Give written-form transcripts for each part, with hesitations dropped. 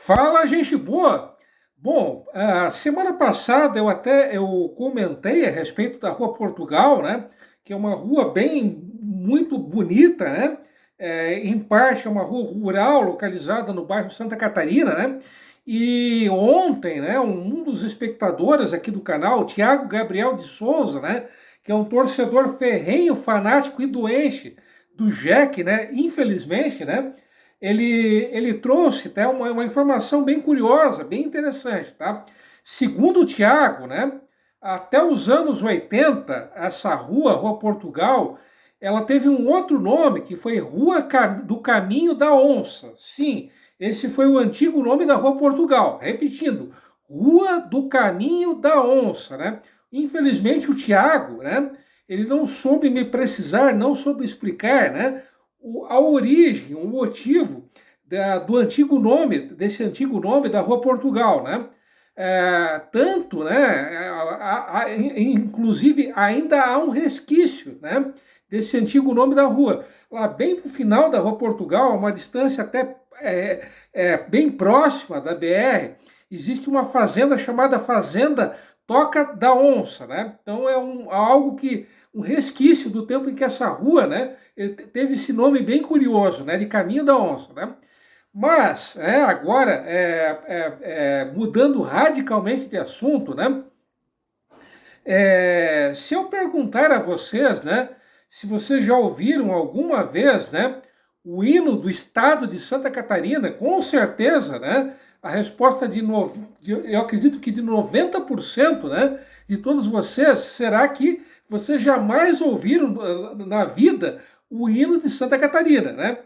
Fala, gente boa! Bom, a semana passada eu comentei a respeito da Rua Portugal, né? Que é uma rua muito bonita, né? Em parte é uma rua rural localizada no bairro Santa Catarina, né? E ontem, né, um dos espectadores aqui do canal, o Tiago Gabriel de Souza, né? Que é um torcedor ferrenho, fanático e doente do Jack, né? Infelizmente, né? Ele trouxe, tá, uma informação bem curiosa, bem interessante. Tá? Segundo o Tiago, né, até os anos 80, essa rua, Rua Portugal, ela teve um outro nome, que foi Rua do Caminho da Onça. Sim, esse foi o antigo nome da Rua Portugal. Repetindo, Rua do Caminho da Onça. Né? Infelizmente, o Tiago, né, ele não soube me precisar, não soube explicar, né, a origem, o motivo do antigo nome, desse antigo nome da Rua Portugal, né? Tanto, né? Inclusive, ainda há um resquício, né? Desse antigo nome da rua. Lá bem para o final da Rua Portugal, a uma distância até bem próxima da BR, existe uma fazenda chamada Fazenda Toca da Onça, né? Então algo que um resquício do tempo em que essa rua, né, teve esse nome bem curioso, né, de Caminho da Onça, né? Mas agora mudando radicalmente de assunto, né? Se eu perguntar a vocês, né, se vocês já ouviram alguma vez, né, o hino do estado de Santa Catarina, com certeza, né, a resposta eu acredito que de 90%, né, de todos vocês, será que vocês jamais ouviram na vida o hino de Santa Catarina, né?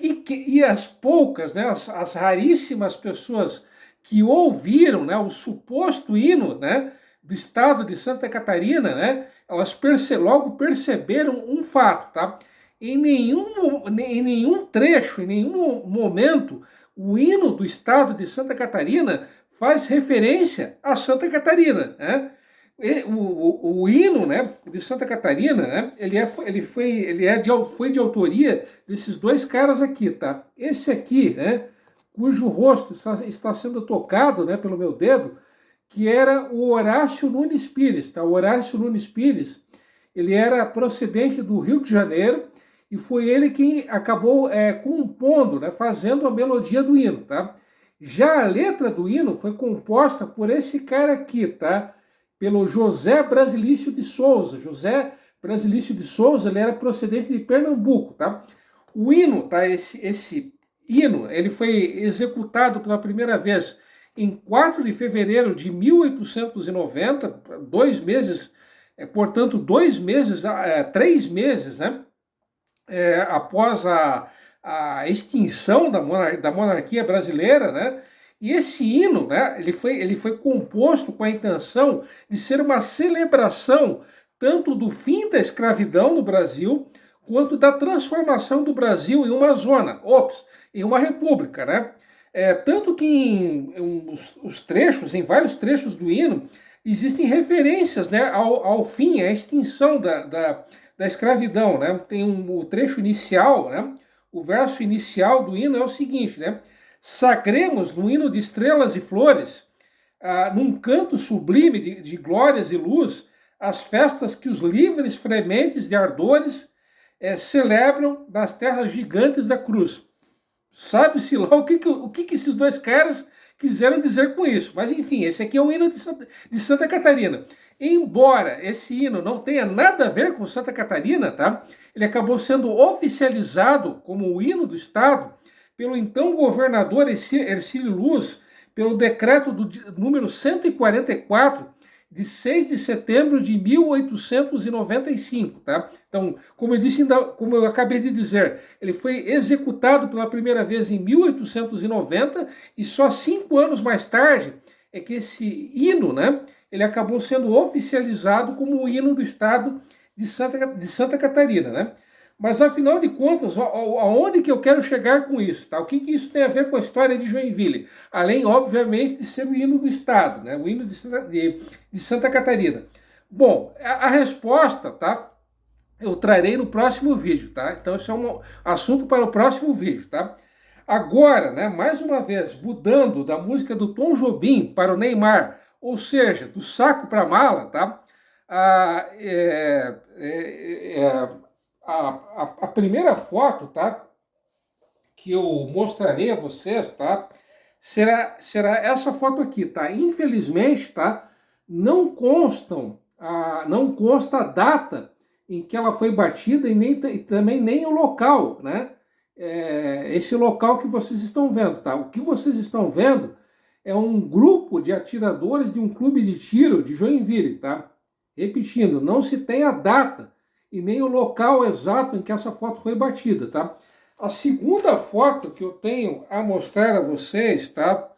E as poucas, né, as raríssimas pessoas que ouviram, né, o suposto hino, né, do estado de Santa Catarina, né, elas logo perceberam um fato, tá? Em nenhum trecho, em nenhum momento, o hino do estado de Santa Catarina faz referência a Santa Catarina, né? O hino, né, de Santa Catarina, né, foi de autoria desses dois caras aqui, tá? Esse aqui, né, cujo rosto está sendo tocado, né, pelo meu dedo, que era o Horácio Nunes Pires, tá? O Horácio Nunes Pires, ele era procedente do Rio de Janeiro e foi ele quem acabou compondo, né, fazendo a melodia do hino, tá? Já a letra do hino foi composta por esse cara aqui, tá? Pelo José Brasilício de Souza. José Brasilício de Souza, ele era procedente de Pernambuco, tá? O hino, tá? Esse hino, ele foi executado pela primeira vez em 4 de fevereiro de 1890, 2 meses, portanto, 2 meses, 3 meses, né? Após a extinção da monarquia brasileira, né? E esse hino, né, ele foi composto com a intenção de ser uma celebração tanto do fim da escravidão no Brasil, quanto da transformação do Brasil em uma república, né? Tanto que em vários trechos do hino, existem referências, né, ao fim, à extinção da escravidão, né? Tem o trecho inicial, né? O verso inicial do hino é o seguinte, né? Sagremos no hino de estrelas e flores, num canto sublime de glórias e luz, as festas que os livres frementes de ardores celebram nas terras gigantes da cruz. Sabe-se lá o que esses dois caras quiseram dizer com isso. Mas, enfim, esse aqui é o hino de Santa Catarina. Embora esse hino não tenha nada a ver com Santa Catarina, tá? Ele acabou sendo oficializado como o hino do estado pelo então governador Hercílio Luz, pelo decreto número 144, de 6 de setembro de 1895, tá? Então, como eu acabei de dizer, ele foi executado pela primeira vez em 1890 e só 5 anos mais tarde é que esse hino, né, ele acabou sendo oficializado como o hino do estado de Santa Catarina, né? Mas, afinal de contas, aonde que eu quero chegar com isso? Tá? O que isso tem a ver com a história de Joinville? Além, obviamente, de ser o hino do estado, né? O hino de Santa Catarina. Bom, a resposta, tá? Eu trarei no próximo vídeo, tá? Então, isso é um assunto para o próximo vídeo, tá? Agora, né, mais uma vez, mudando da música do Tom Jobim para o Neymar, ou seja, do saco para a mala, tá? A, a primeira foto, tá, que eu mostrarei a vocês, tá, será essa foto aqui, tá? Infelizmente, tá, não consta a data em que ela foi batida e também nem o local, né? Esse local que vocês estão vendo, tá? O que vocês estão vendo é um grupo de atiradores de um clube de tiro de Joinville, tá? Repetindo, não se tem a data e nem o local exato em que essa foto foi batida, tá? A segunda foto que eu tenho a mostrar a vocês, tá?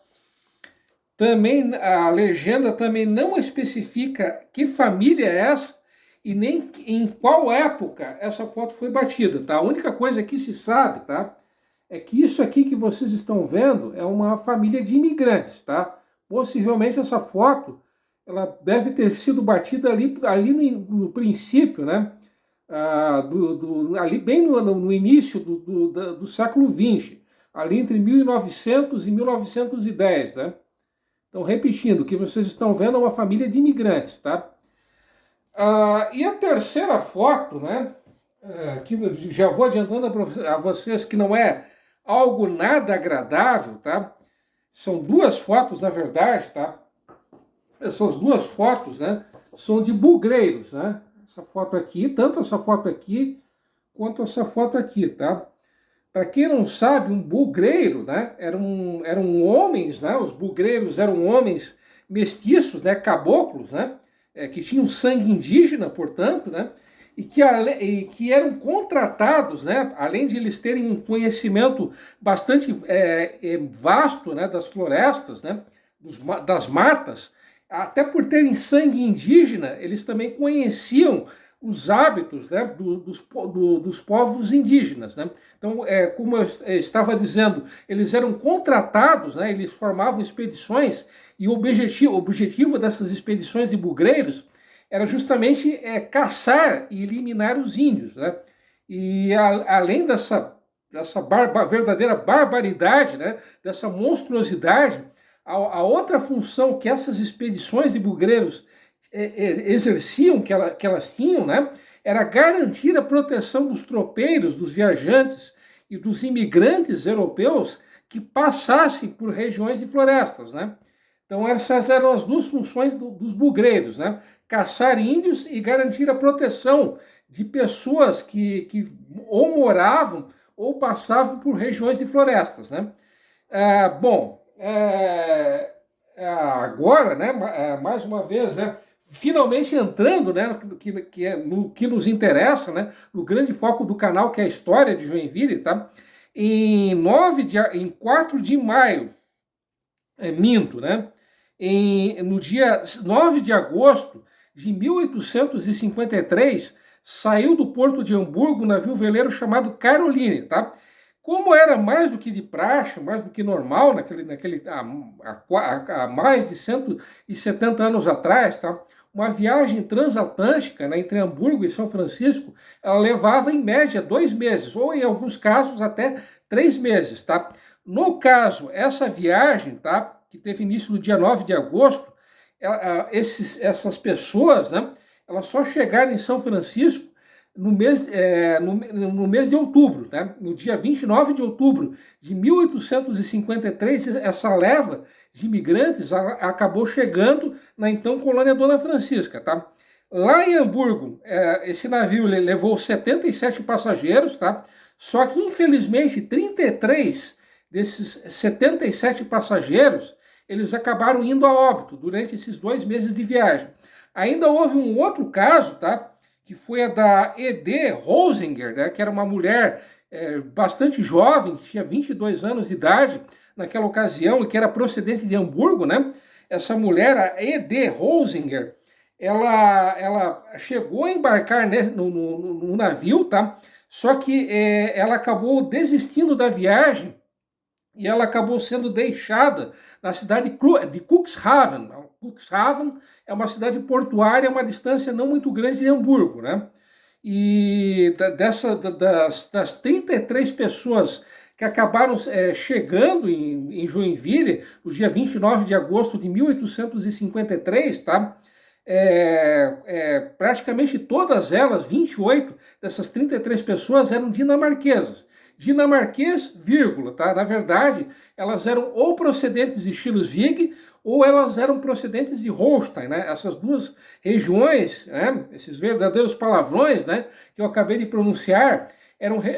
Também a legenda também não especifica que família é essa e nem em qual época essa foto foi batida, tá? A única coisa que se sabe, tá? É que isso aqui que vocês estão vendo é uma família de imigrantes, tá? Possivelmente essa foto ela deve ter sido batida ali no princípio, né? Ali bem no início do século XX, ali entre 1900 e 1910, né? Então, repetindo, o que vocês estão vendo é uma família de imigrantes, tá? E a terceira foto, né? Que já vou adiantando a vocês que não é algo nada agradável, tá? São duas fotos, na verdade, tá? Essas duas fotos, né? São de bugreiros, né? Essa foto aqui, tanto essa foto aqui, quanto essa foto aqui, tá? Para quem não sabe, um bugreiro, né? Eram homens, né? Os bugreiros eram homens mestiços, né? Caboclos, né? Que tinham sangue indígena, portanto, né? E que eram contratados, né? Além de eles terem um conhecimento bastante vasto, né? Das florestas, né? Das matas, até por terem sangue indígena, eles também conheciam os hábitos, né, dos povos indígenas, né? Então, como eu estava dizendo, eles eram contratados, né, eles formavam expedições e o objetivo dessas expedições de bugreiros era justamente caçar e eliminar os índios, né? E além dessa verdadeira barbaridade, né, dessa monstruosidade, a outra função que essas expedições de bugreiros exerciam, que elas tinham, né, era garantir a proteção dos tropeiros, dos viajantes e dos imigrantes europeus que passassem por regiões de florestas, né? Então essas eram as duas funções dos bugreiros, né? Caçar índios e garantir a proteção de pessoas que ou moravam ou passavam por regiões de florestas, né? Agora, né, mais uma vez, né, finalmente entrando, né, no que nos interessa, né, no grande foco do canal, que é a história de Joinville, tá? Em 4 de maio, minto, né? No dia 9 de agosto de 1853, saiu do porto de Hamburgo um navio veleiro chamado Caroline, tá? Como era mais do que de praxe, mais do que normal, há mais de 170 anos atrás, tá? Uma viagem transatlântica, né, entre Hamburgo e São Francisco, ela levava em média 2 meses, ou em alguns casos até 3 meses. Tá? No caso, essa viagem, tá, que teve início no dia 9 de agosto, essas pessoas, né, elas só chegaram em São Francisco no mês de outubro, né? No dia 29 de outubro de 1853, essa leva de imigrantes acabou chegando na então colônia Dona Francisca. Tá? Lá em Hamburgo, esse navio levou 77 passageiros, tá? Só que, infelizmente, 33 desses 77 passageiros, eles acabaram indo a óbito durante esses 2 meses de viagem. Ainda houve um outro caso, tá? Que foi a da E.D. Rosinger, né, que era uma mulher bastante jovem, tinha 22 anos de idade naquela ocasião e que era procedente de Hamburgo, né? Essa mulher, a E.D. Rosinger, ela chegou a embarcar, né, no navio, tá? Só que ela acabou desistindo da viagem e ela acabou sendo deixada na cidade de Cuxhaven. Cuxhaven é uma cidade portuária, uma distância não muito grande de Hamburgo, né? E das 33 pessoas que acabaram chegando em Joinville no dia 29 de agosto de 1853, tá? Praticamente todas elas, 28 dessas 33 pessoas, eram dinamarquesas. Dinamarquês, vírgula, tá? Na verdade, elas eram ou procedentes de Schleswig ou elas eram procedentes de Holstein, né? Essas duas regiões, né? Esses verdadeiros palavrões, né? Que eu acabei de pronunciar,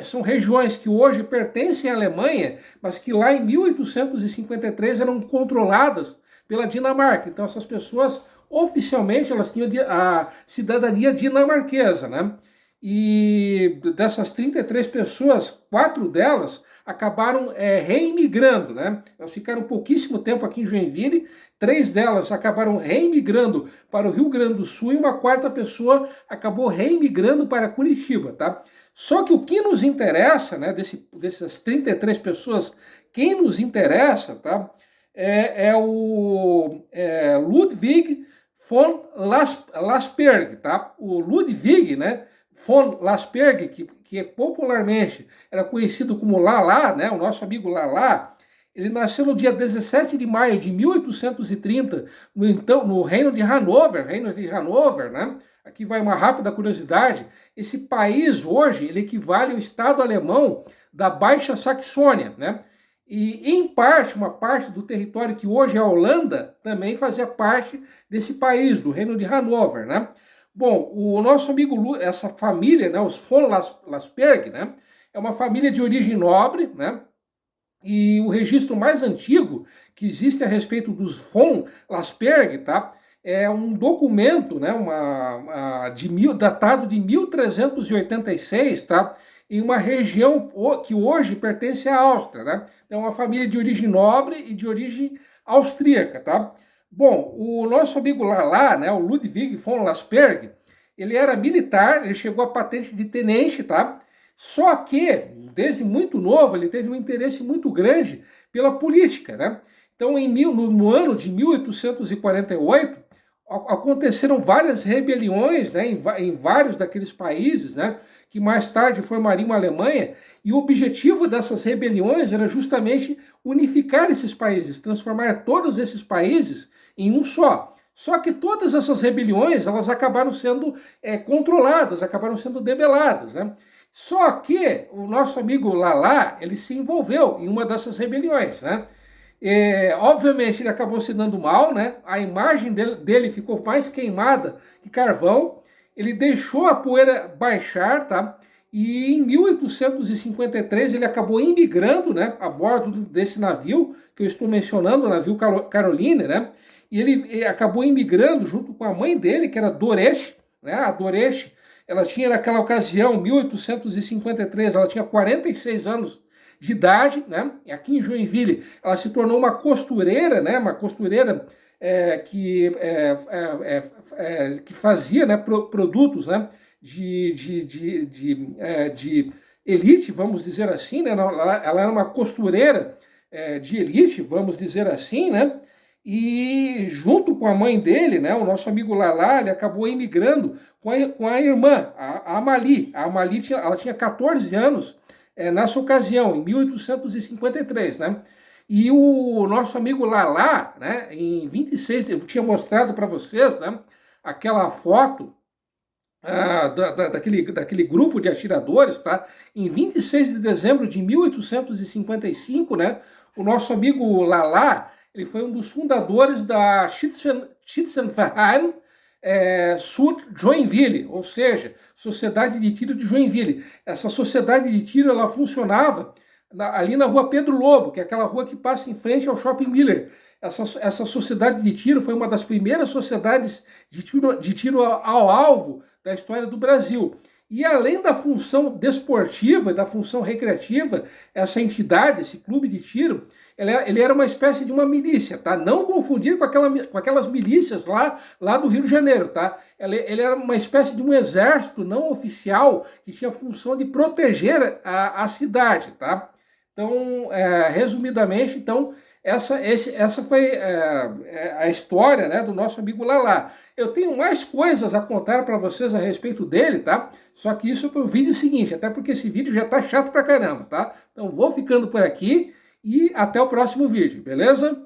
são regiões que hoje pertencem à Alemanha, mas que lá em 1853 eram controladas pela Dinamarca. Então essas pessoas, oficialmente, elas tinham a cidadania dinamarquesa, né? E dessas 33 pessoas, 4 delas acabaram reimigrando, né? Elas ficaram pouquíssimo tempo aqui em Joinville, 3 delas acabaram reimigrando para o Rio Grande do Sul e uma quarta pessoa acabou reimigrando para Curitiba, tá? Só que o que nos interessa, né, dessas 33 pessoas, quem nos interessa, tá, o Ludwig von Lasperg, tá? O Ludwig, né, von Lasperg, que popularmente era conhecido como Lala, né, o nosso amigo Lala, ele nasceu no dia 17 de maio de 1830, no Reino de Hanover, né? Aqui vai uma rápida curiosidade. Esse país hoje, ele equivale ao Estado alemão da Baixa Saxônia, né? E, em parte, uma parte do território que hoje é a Holanda, também fazia parte desse país, do Reino de Hanover, né? Bom, o nosso amigo Lu, essa família, né, os von Lasperg, né, é uma família de origem nobre, né? E o registro mais antigo que existe a respeito dos von Lasperg, tá? É um documento, né, datado de 1386, tá? Em uma região que hoje pertence à Áustria, né? É uma família de origem nobre e de origem austríaca, tá? Bom, o nosso amigo Lala, né, o Ludwig von Lasperg, ele era militar, ele chegou à patente de tenente, tá? Só que, desde muito novo, ele teve um interesse muito grande pela política, né? Então, no ano de 1848, aconteceram várias rebeliões, né, em vários daqueles países, né, que mais tarde formariam a Alemanha, e o objetivo dessas rebeliões era justamente unificar esses países, transformar todos esses países em um só. Só que todas essas rebeliões, elas acabaram sendo controladas, acabaram sendo debeladas, né? Só que o nosso amigo Lala, ele se envolveu em uma dessas rebeliões, né? Obviamente ele acabou se dando mal, né? A imagem dele ficou mais queimada que carvão. Ele deixou a poeira baixar, tá? E em 1853 ele acabou imigrando, né, a bordo desse navio que eu estou mencionando, o navio Caroline, né? E ele acabou imigrando junto com a mãe dele, que era Dorothy, né? A Dorothy, ela tinha naquela ocasião, 1853, ela tinha 46 anos de idade, né? E aqui em Joinville, ela se tornou uma costureira, né? Uma costureira que fazia, né, produtos, né? De elite, vamos dizer assim, né? Ela era uma costureira de elite, vamos dizer assim, né? E junto com a mãe dele, né, o nosso amigo Lala, ele acabou imigrando com a irmã, a Amali. A Amali ela tinha 14 anos nessa ocasião, em 1853, né? E o nosso amigo Lala, né, em 26, eu tinha mostrado para vocês, né, aquela foto daquele grupo de atiradores, tá? Em 26 de dezembro de 1855, né, o nosso amigo Lala, ele foi um dos fundadores da Schützenverein Süd Joinville, ou seja, Sociedade de Tiro de Joinville. Essa sociedade de tiro, ela funcionava ali na rua Pedro Lobo, que é aquela rua que passa em frente ao Shopping Miller. Essa sociedade de tiro foi uma das primeiras sociedades de tiro ao alvo da história do Brasil. E além da função desportiva e da função recreativa, essa entidade, esse clube de tiro, ele era uma espécie de uma milícia, tá? Não confundir com aquelas milícias lá do Rio de Janeiro, tá? Ele era uma espécie de um exército não oficial que tinha a função de proteger a cidade, tá? Então, resumidamente, então, essa foi a história, né, do nosso amigo Lalá. Eu tenho mais coisas a contar para vocês a respeito dele, tá? Só que isso é para o vídeo seguinte, até porque esse vídeo já tá chato pra caramba, tá? Então vou ficando por aqui e até o próximo vídeo, beleza?